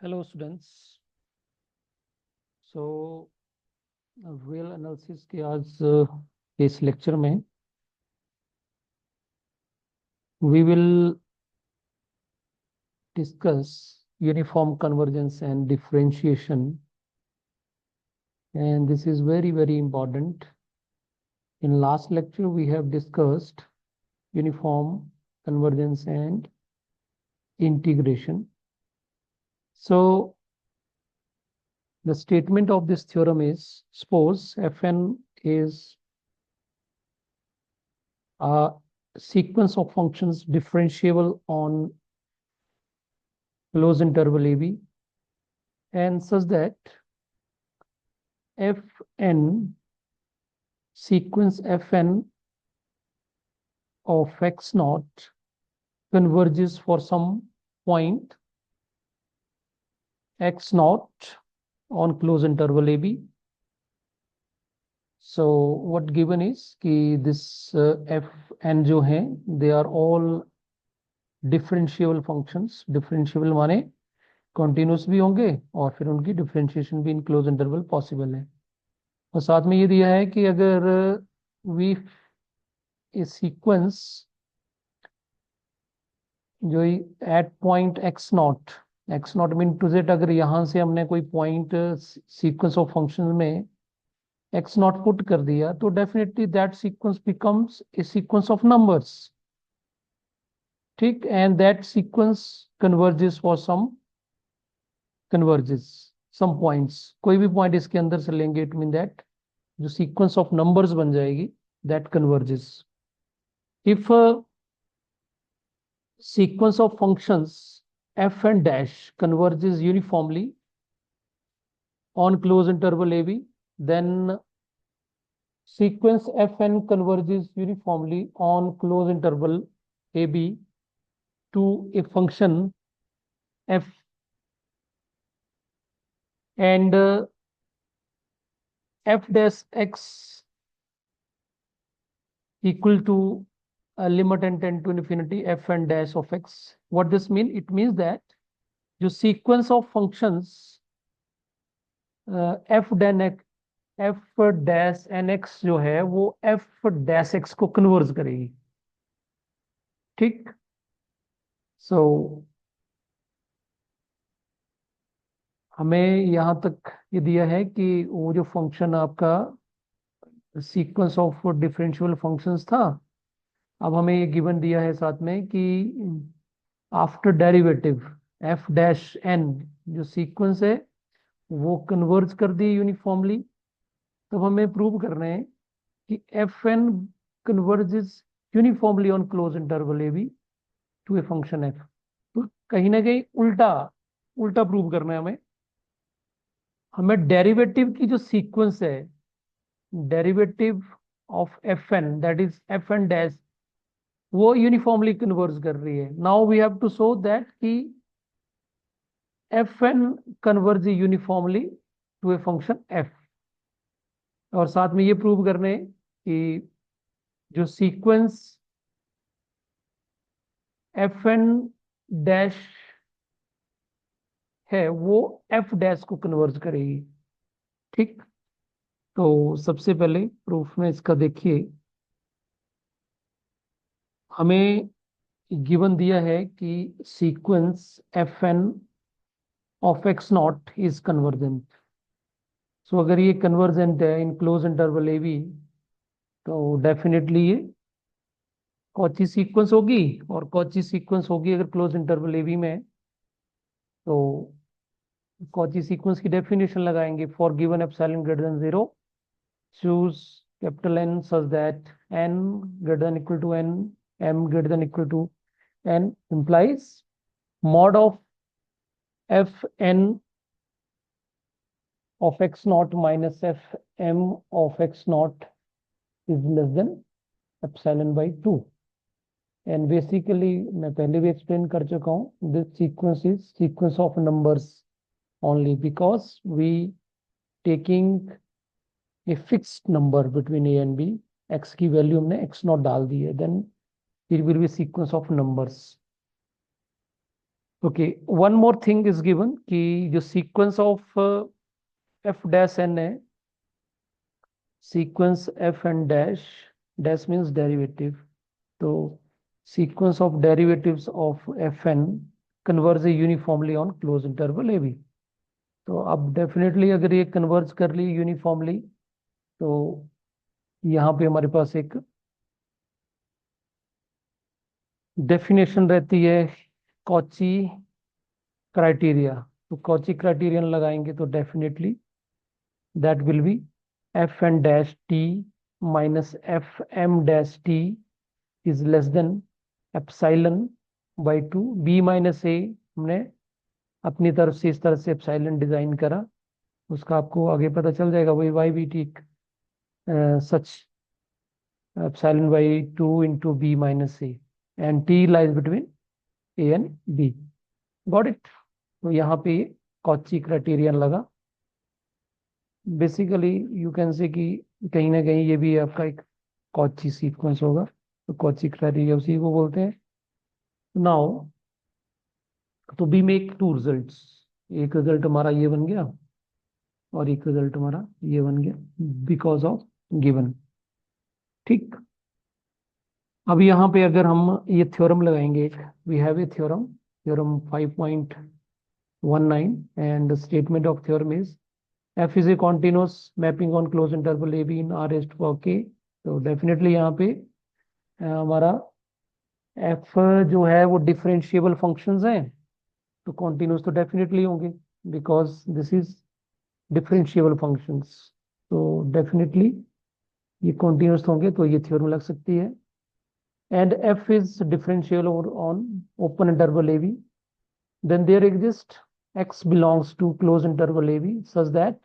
Hello students. So real analysis के आज के इस लेक्चर में we will discuss uniform convergence and differentiation, and this is very important. In last lecture we have discussed uniform convergence and integration. So the statement of this theorem is, suppose Fn is a sequence of functions differentiable on closed interval AB, and such that Fn, sequence Fn of x naught converges for some point x naught on closed interval AB. So what given is कि this Fn जो है, they are all differentiable functions. Differentiable माने continuous भी होंगे और फिर उनकी differentiation भी in closed interval possible है। और साथ में ये दिया है कि अगर we a sequence जो at point x naught mean to z, अगर यहाँ से हमने कोई पॉइंट सीक्वेंस ऑफ फंक्शन में एक्स नॉट पुट कर दिया तो definitely that sequence becomes a sequence of numbers, ठीक, and that sequence converges for some points. कोई भी पॉइंट इसके अंदर से लेंगे, इट मीन दैट जो सीक्वेंस ऑफ नंबर्स बन जाएगी that converges. If sequence of functions f and dash converges uniformly on closed interval AB, then sequence fn converges uniformly on closed interval AB to a function f, and f dash x equal to a limit and tend to infinity f and dash of x. What this mean? It means that जो sequence of functions f dash n x जो है वो f dash x को converge करेगी, ठीक। सो हमें यहां तक ये दिया है कि वो जो फंक्शन आपका सीक्वेंस ऑफ डिफरेंशियल फंक्शंस था, अब हमें ये गिवन दिया है साथ में कि after derivative f dash n जो सीक्वेंस है वो कन्वर्ज कर दी यूनिफॉर्मली। तब हमें प्रूव करना है कि fn converges uniformly on close interval AB to a function f। तो कहीं ना कहीं उल्टा उल्टा प्रूव करना है हमें। हमें डेरिवेटिव की जो सीक्वेंस है, derivative of fn that is fn dash, वो यूनिफॉर्मली कन्वर्ज कर रही है। Now we have to show that कि fn converge uniformly to a function f, और साथ में ये प्रूव करने कि जो सीक्वेंस fn डैश है वो f डैश को कन्वर्ज करेगी, ठीक। तो सबसे पहले प्रूफ में इसका देखिए, हमें गिवन दिया है कि sequence fn of x naught is convergent. So अगर ये कन्वर्जेंट है इन क्लोज इंटरवल AB, तो डेफिनेटली ये कौची सीक्वेंस होगी, और कौची सीक्वेंस होगी अगर क्लोज इंटरवल AB में, तो कौची सीक्वेंस की डेफिनेशन लगाएंगे। For given epsilon greater than 0 choose capital N such that n greater than equal to n, m greater than equal to n implies mod of fn of x naught minus fm of x naught is less than epsilon by 2. And basically मैं पहले भी explain कर चुका हूँ, this sequence is sequence of numbers only because we taking a fixed number between a and b, x की value हमने x not डाल दी है, then it will be sequence of numbers. Okay, one more thing is given कि जो sequence of f dash n है, sequence f n dash, dash means derivative, तो sequence of derivatives of f n converge uniformly on close interval a b. तो अब definitely अगर ये converge कर ली uniformly, तो यहाँ पे हमारे पास एक डेफिनेशन रहती है कॉची क्राइटेरिया। तो कॉची क्राइटेरियन लगाएंगे तो definitely that will be f n dash t minus f m dash t is less than epsilon by two. B minus a हमने अपनी तरफ से इस तरह से एप्साइलन डिजाइन करा, उसका आपको आगे पता चल जाएगा, वही y b t such epsilon by two into b minus c and t lies between a and b. Got it. तो यहाँ पे कॉची क्राइटेरियन लगा। बेसिकली यू कैन से कि कहीं ना कहीं ये भी आपका एक कॉची सीक्वेंस होगा, तो कॉची क्राइटेरिया उसी को बोलते हैं। नाउ तो बी मेक टू रिजल्ट्स, एक रिजल्ट हमारा ये बन गया और एक रिजल्ट हमारा ये बन गया बिकॉज ऑफ गिवन। ठीक, अब यहाँ पे अगर हम ये थ्योरम लगाएंगे, एक we have a theorem, theorem 5.19 and statement of theorem is f is a continuous mapping on close interval a b in R raised power के। तो डेफिनेटली यहाँ पे हमारा एफ जो है वो डिफरेंशिएबल फंक्शंस हैं, तो कॉन्टिन्यूस तो डेफिनेटली होंगे because this is differentiable functions. तो डेफिनेटली ये कॉन्टिन्यूस होंगे, तो ये थ्योरम लग सकती है। And f is differentiable over on open interval AB, then there exists x belongs to closed interval AB such that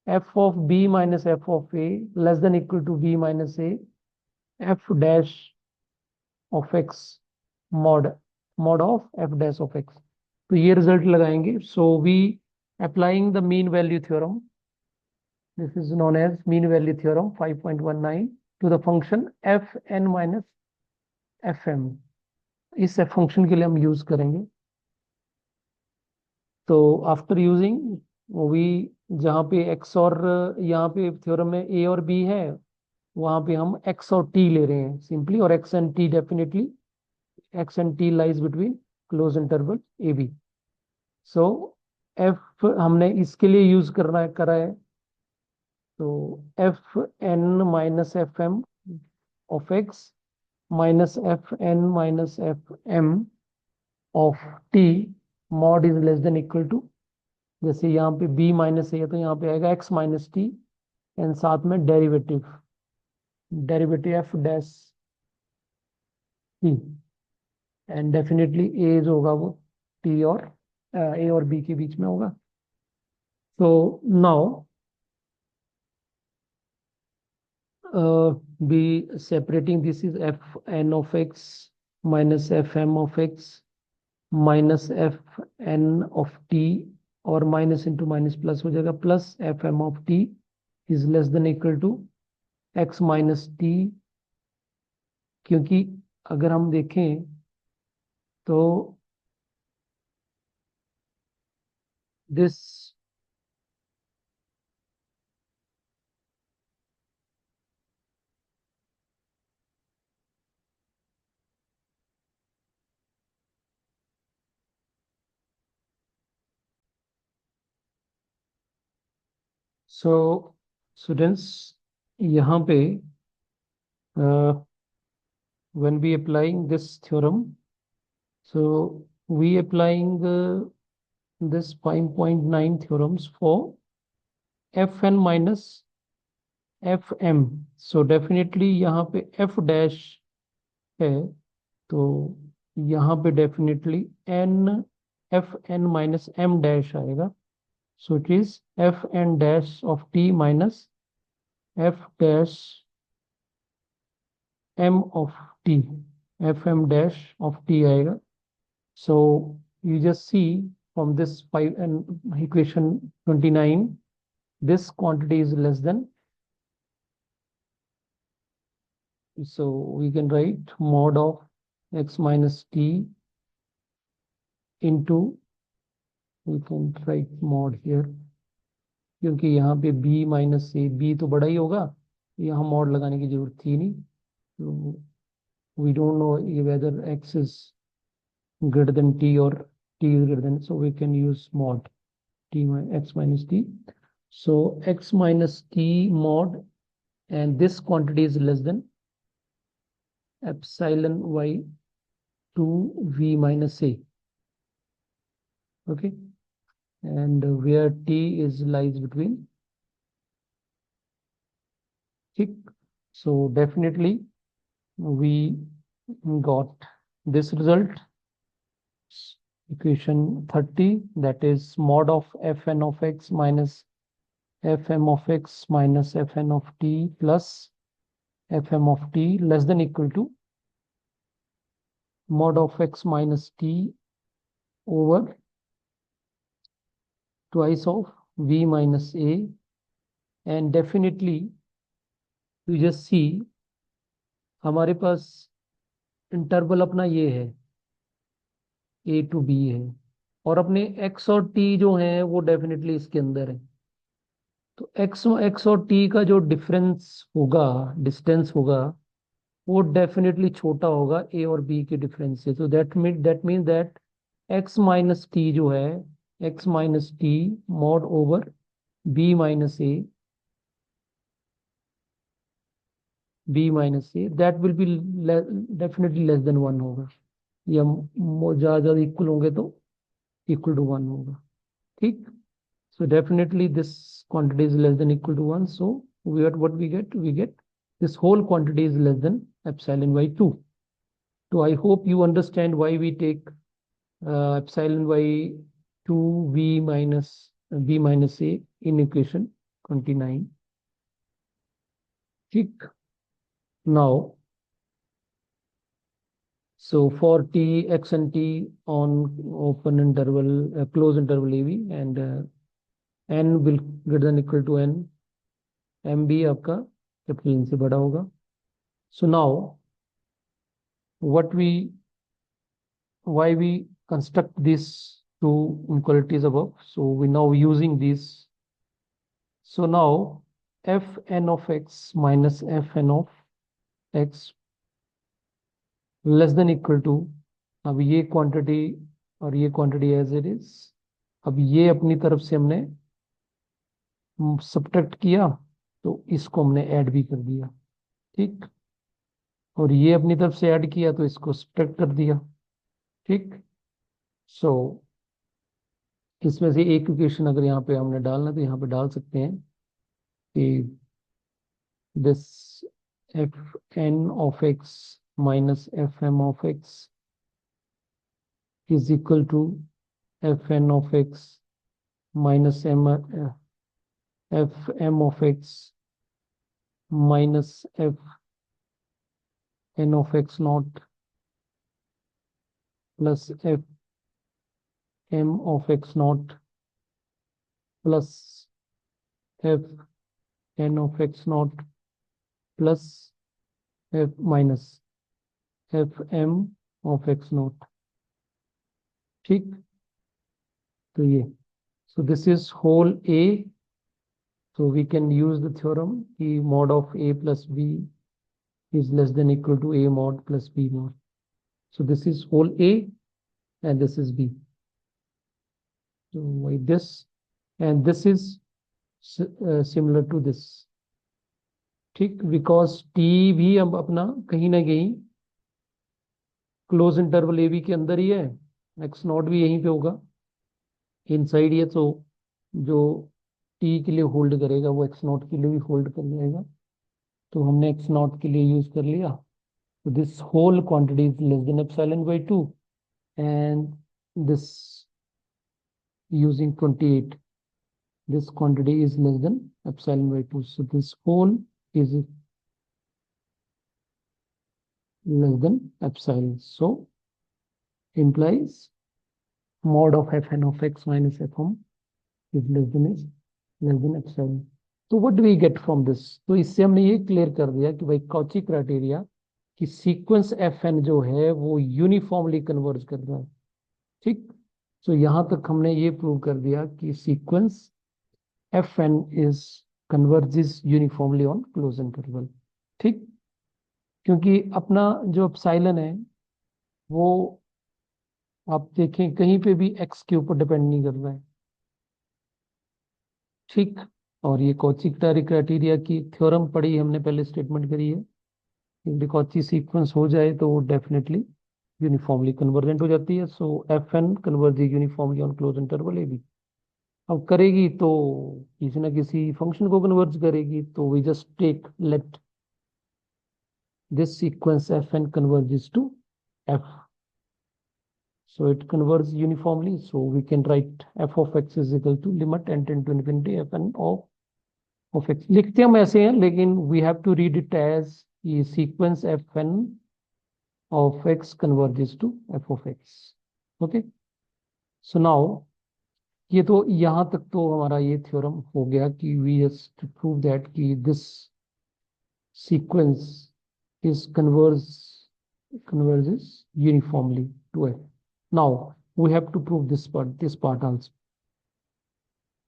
f of b minus f of a less than equal to b minus a f dash of x mod of f dash of x। तो ये result लगाएंगे। So we applying the mean value theorem, this is known as mean value theorem 5.19 to the function f n minus f m. इस फंक्शन के लिए हम use करेंगे। तो आफ्टर यूजिंग वी, जहाँ पे x और यहाँ पे थ्योरम में a और b है, वहाँ पे हम x और t ले रहे हैं सिंपली, और x and t definitely x and t lies between close interval a b. So f हमने इसके लिए यूज करना करा है, तो f n minus f m of x minus f n minus f m of t mod is less than equal to, जैसे यहाँ पे b माइनस है तो यहाँ पे आएगा x माइनस टी एंड साथ में derivative, derivative f dash t, and definitely a जो होगा वो t और a और b के बीच में होगा। तो now be separating this is f n of x minus f m of x minus f n of t, और माइनस इंटू माइनस प्लस हो जाएगा, plus f m of t is less than equal to x minus t. क्योंकि अगर हम देखें तो this, so students यहाँ पे when we applying this theorem, so we applying this 5.9 theorems for fn minus fm। so definitely यहाँ पे f dash है, तो यहाँ पे definitely n f n minus m dash आएगा। So it is f n dash of t minus f dash m of t, f m dash of t आएगा। So you just see from this 5 and equation 29, this quantity is less than, so we can write mod of x minus t into, we can write mod here, क्योंकि यहाँ पे b minus a, b तो बड़ा ही होगा, यहाँ mod लगाने की जरूरत थी नहीं, तो we don't know whether x is greater than t or t is greater than, so we can use mod x minus t. So x minus t mod, and this quantity is less than epsilon y 2 v minus a. Okay, and where t is lies between. ठीक, so definitely we got this result, equation 30, that is mod of fn of x minus fm of x minus fn of t plus fm of t less than equal to mod of x minus t over twice of v minus a, and definitely you just see हमारे पास interval अपना ये है a to b है, और अपने x और t जो है वो डेफिनेटली इसके अंदर है, तो x और t का जो डिफरेंस होगा, डिस्टेंस होगा, वो डेफिनेटली छोटा होगा a और b के डिफरेंस से, तो that mean that x minus T जो है, x minus T mod over b minus A, that will be definitely less than 1 होगा, या ज्यादा इक्वल होंगे तो इक्वल टू 1 होगा। ठीक, so definitely this quantity is less than equal to 1, so we get this whole quantity is less than epsilon y 2. So I hope you understand why we take epsilon y 2 v minus b minus a in equation 29. ठीक, now so for t, x and t on open interval, close interval ab, and n will greater than equal to n, m भी आपका capital n से बड़ा होगा। So now why we construct these two inequalities above, so we now using these, so now fn of x minus fn of x less than equal to, अब ये quantity और ये quantity as it is, अब ये अपनी तरफ से हमने सब्ट्रैक्ट किया, तो इसको हमने ऐड भी कर दिया। ठीक, और ये अपनी तरफ से ऐड किया तो इसको सब्ट्रैक्ट कर दिया। ठीक, सो इसमें से एक इक्वेशन अगर यहाँ पे हमने डालना तो यहाँ पे डाल सकते हैं कि this f n of x minus f m of x is equal to f n of x minus m f m of x minus f n of x not plus f m of x not plus f n of x not plus f minus f m of x not. ठीक, तो ये, so this is whole a, so we can use the theorem कि mod of a plus b is less than equal to a mod plus b mod, so this is whole a and this is b, so like this, and this is similar to this। ठीक, because t भी अब अपना कहीं ना कहीं close interval a B के अंदर ही है, एक्स नॉट भी यहीं पे होगा इनसाइड ये, तो जो t के लिए होल्ड करेगा वो एक्स नॉट के लिए भी होल्ड कर जाएगा, तो हमने एक्स नॉट के लिए यूज कर लिया, तो this whole quantity is less than epsilon by 2, and this using 28, this quantity is less than epsilon by 2, so this whole is less than epsilon, so implies mod of fn of x minus fm is less than epsilon। तो what do we get from this? तो इससे हमने ये clear कर दिया कि भाई Cauchy criteria कि सीक्वेंस fn जो है वो यूनिफॉर्मली कन्वर्ज कर रहा है। ठीक, सो यहां तक हमने ये प्रूव कर दिया कि sequence f n is converges uniformly on close interval. ठीक, क्योंकि अपना जो एप्सिलॉन है वो आप देखें कहीं पे भी एक्स के ऊपर डिपेंड नहीं कर रहा है। ठीक, और ये कॉची क्राइटेरिया की थ्योरम पढ़ी हमने, पहले स्टेटमेंट करी है कि कॉची सीक्वेंस हो जाए तो वो डेफिनेटली यूनिफॉर्मली कन्वर्जेंट हो जाती है। So f n converge uniformly on close interval a b. अब करेगी तो किसी ना किसी फंक्शन को कन्वर्ज करेगी, तो we just take let this sequence fn converges to f, so it converges uniformly, so we can write f of x is equal to limit n tend to infinity fn of x। लिखते हम ऐसे हैं लेकिन we have to read it as ये sequence fn of x converges to f of x। okay, so now ये तो यहां तक तो हमारा ये थ्योरम हो गया कि we just prove that कि this sequence is converges uniformly to f। Now we have to prove this part also।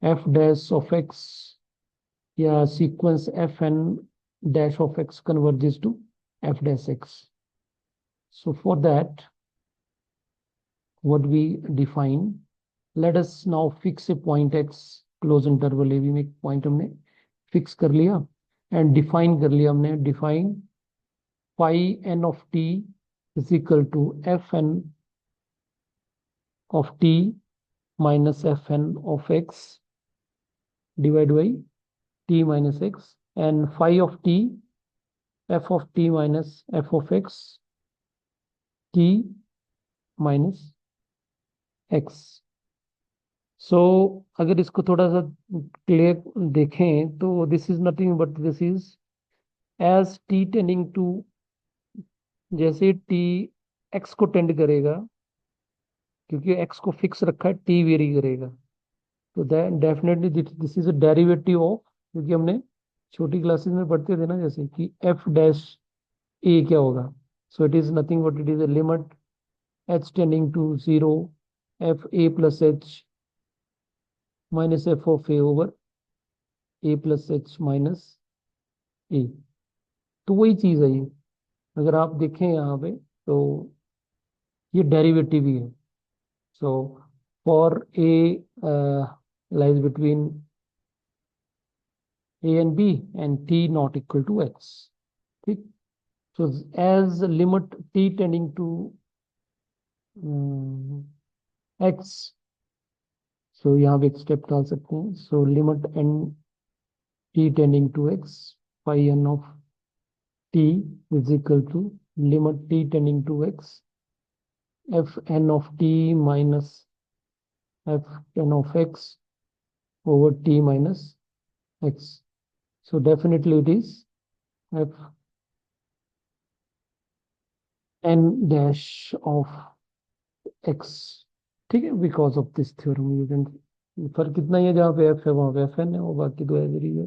f dash of x या sequence fn dash of x converges to f dash x। So for that, what we define, let us now fix a point x close interval ab में point हमने fix कर लिया and define कर लिया हमने, define phi n of t is equal to fn of t minus fn of x divided by t minus x, and phi of t f of t minus f of x t minus x। सो अगर इसको थोड़ा सा clear देखें तो this is nothing but this is as t tending to, जैसे t x को tend करेगा, क्योंकि एक्स को फिक्स रखा है, टी वेरी करेगा, तो definitely this is a derivative of, क्योंकि हमने छोटी क्लासेस में पढ़ते थे ना जैसे कि एफ डैश ए क्या होगा। So it is nothing but it is a limit h tending to zero f a plus h minus f of a over a plus h minus a. तो वही चीज है ये, अगर आप देखें यहाँ पे तो ये डेरिवेटिव ही है। So for a lies between a and b and t not equal to x. ठीक, so as limit t tending to x, so यहाँ पे एक स्टेप डाल सकते हैं, so limit n t tending to x phi n of t is equal to limit t tending to x f n of t minus f n of x over t minus x। so definitely it is f n dash of x। ठीक है, because of this theorem you can, फर्क कितना ही है, जहाँ पे F है वहां पे एफ एन है और बाकी दो एवरी है।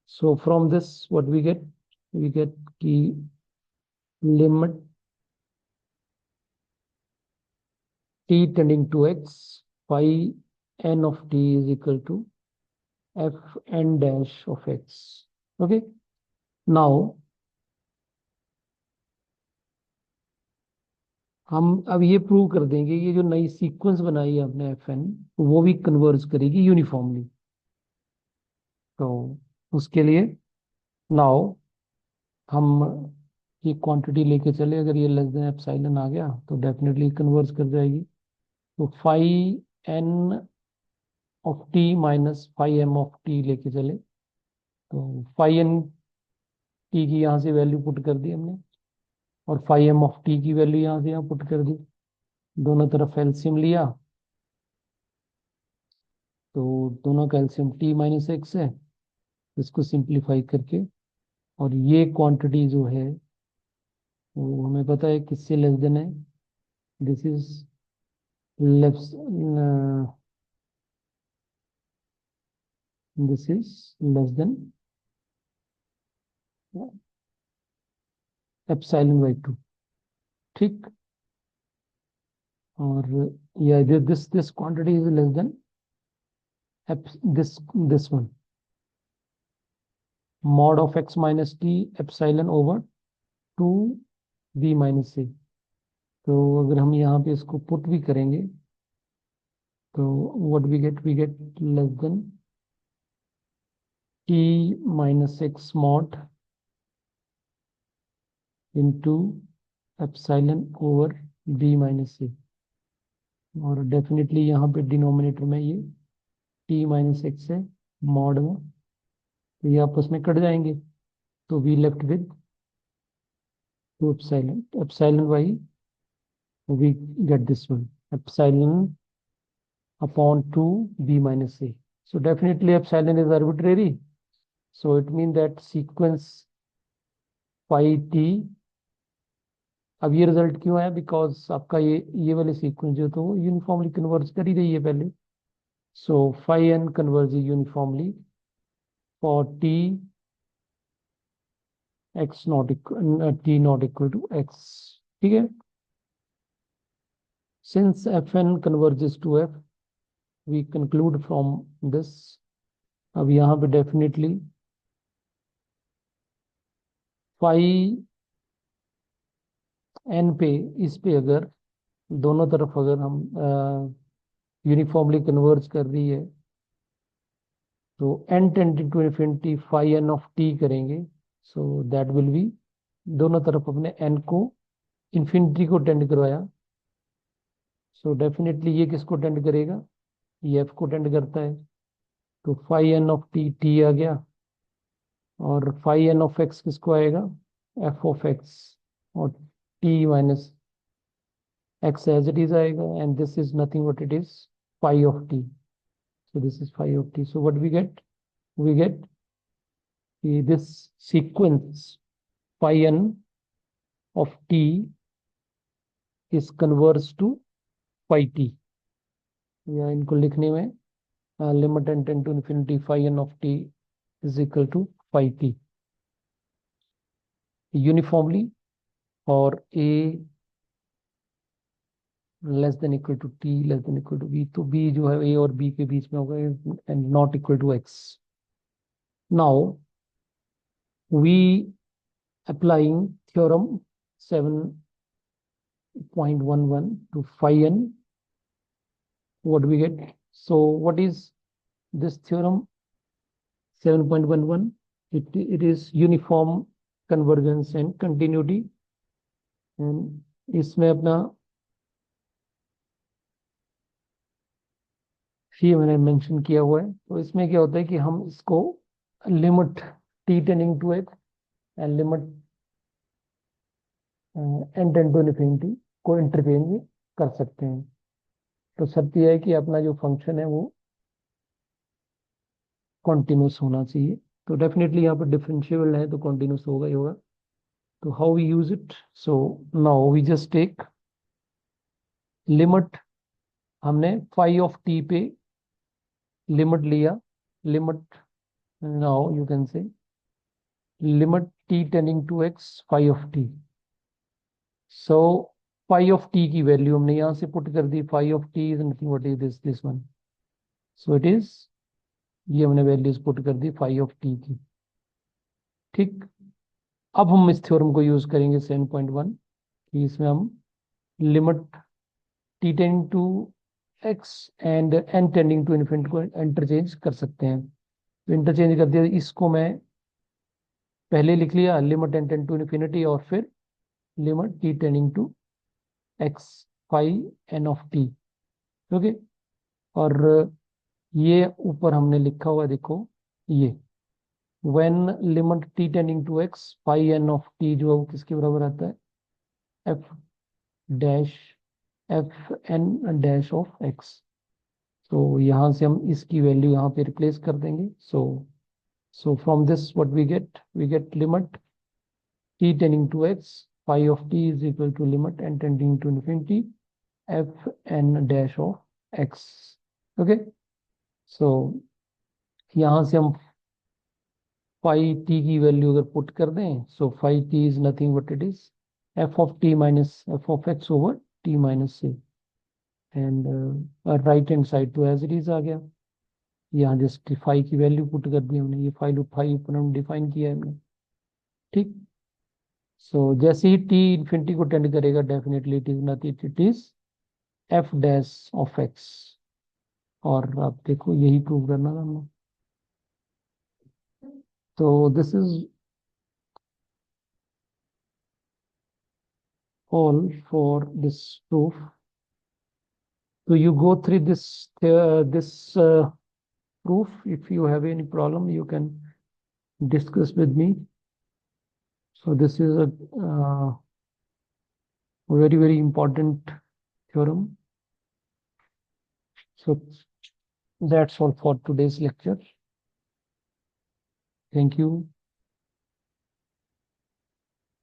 So from this what we get की limit t tending to x phi n of t is equal to f n dash of x। Okay, now हम अब ये प्रूव कर देंगे ये जो नई सीक्वेंस बनाई है आपने एफ एन, वो भी कन्वर्ज करेगी यूनिफॉर्मली। तो उसके लिए नाउ हम ये क्वांटिटी लेके चले, अगर ये लेस देन एप्सिलॉन आ गया तो डेफिनेटली कन्वर्ज कर जाएगी। तो phi n of t minus phi m of t लेके चले, तो फाई एन टी की यहाँ से वैल्यू पुट कर दी हमने और फाई एम ऑफ टी की वैल्यू यहाँ से यहाँ पुट कर दी, दोनों तरफ एलसीएम लिया, तो दोनों का एलसीएम टी माइनस एक्स है, इसको सिंप्लीफाई करके, और ये क्वांटिटी जो है वो हमें पता है किससे लेस देन है, this is less, this is less than epsilon by 2। ठीक, और yeah, this quantity is less than this one, mod of x minus t epsilon over 2 b minus c. तो अगर हम यहाँ पे इसको पुट भी करेंगे तो what we get less than t minus x mod into epsilon over b minus c. और डेफिनेटली यहाँ पे डिनोमिनेटर में ये t माइनस एक्स है मॉड में, तो ये आपस में कट जाएंगे, तो we left with 2 epsilon epsilon y, we get this one epsilon upon 2 b minus c. So definitely epsilon is arbitrary, so it means that sequence phi t, अब ये रिजल्ट क्यों है, बिकॉज आपका ये वाले सीक्वेंस जो तो यूनिफॉर्मली कन्वर्ज कर ही रही है पहले, so phi n converge uniformly for t x not equal t not equal to x, ठीक है। Since fn converges to f, we conclude from this, अब यहाँ पे डेफिनेटली phi n पे, इस पे अगर दोनों तरफ अगर हम यूनिफॉर्मली कन्वर्ज कर रही है तो n tending to infinity phi n of t करेंगे, सो दैट विल बी, दोनों तरफ अपने n को इन्फिनिटी को टेंड करवाया, सो डेफिनेटली ये किसको टेंड करेगा, ये f को टेंड करता है, तो phi n of t t आ गया, और phi n ऑफ x किसको आएगा, f ऑफ x, और t minus x as it is आएगा, and this is nothing but it is phi of t, so this is phi of t, so what we get this sequence phi n of t is converge to phi t, या इनको लिखने में limit n tend to infinity phi n of t is equal to phi t uniformly, और a less than equal to t less than equal to b, तो b जो है a और b के बीच में होगा and not equal to x. Now we applying theorem 7.11 to phi n, what we get, so what is this theorem 7.11, it is uniform convergence and continuity, and इसमें अपना ये मैंने मेंशन किया हुआ है, तो इसमें क्या होता है कि हम इसको limit t tending to x and limit n tend to infinity को इंटरचेंज कर सकते हैं, तो शर्त यह है कि अपना जो फंक्शन है वो कॉन्टिन्यूस होना चाहिए, तो डेफिनेटली यहाँ पर डिफरेंशिएबल है तो कॉन्टिन्यूस होगा ही होगा, तो how we use it, so now we just take limit, हमने phi ऑफ t पे लिमिट लिया, limit now you can say limit t tending to x phi of t, so phi of t की value हमने यहाँ से put कर दी, phi of t is nothing what is this one, so it is, ये हमने values put कर दी phi ऑफ t की, ठीक। अब हम इस थ्योरम को यूज करेंगे 7.1 कि इसमें हम limit t tending to x and n tending to infinity को इंटरचेंज कर सकते हैं, तो इंटरचेंज कर दिया, इसको मैं पहले लिख लिया limit n tend to infinity और फिर limit t tending to x phi n of t, okay, और ये ऊपर हमने लिखा हुआ देखो, ये when limit t tending to x phi n of t जो है वो किसके बराबर आता है, f dash f n dash of x, तो यहाँ से हम इसकी वैल्यू यहाँ पे रिप्लेस कर देंगे, so from this what we get limit t tending to x phi of t is equal to limit n tending to infinity f n dash of x, okay, so यहाँ से हम phi t की value अगर put कर दें, so phi t is nothing but it is f of t minus f of x over t minus c, and right hand side तो as it is आ गया। यहाँ जस्ट फाई की value put कर दी हमने, ये file phi ऊपर हम define किया है हमने। ठीक। सो जैसे ही टी इन्फिनिटी को टेंड करेगा, definitely it is nothing, it is F dash of x. और आप देखो यही प्रूव करना था हमने। तो this is all for this proof. So you go through this proof. If you have any problem, you can discuss with me. So this is a very important theorem. So that's all for today's lecture. Thank you.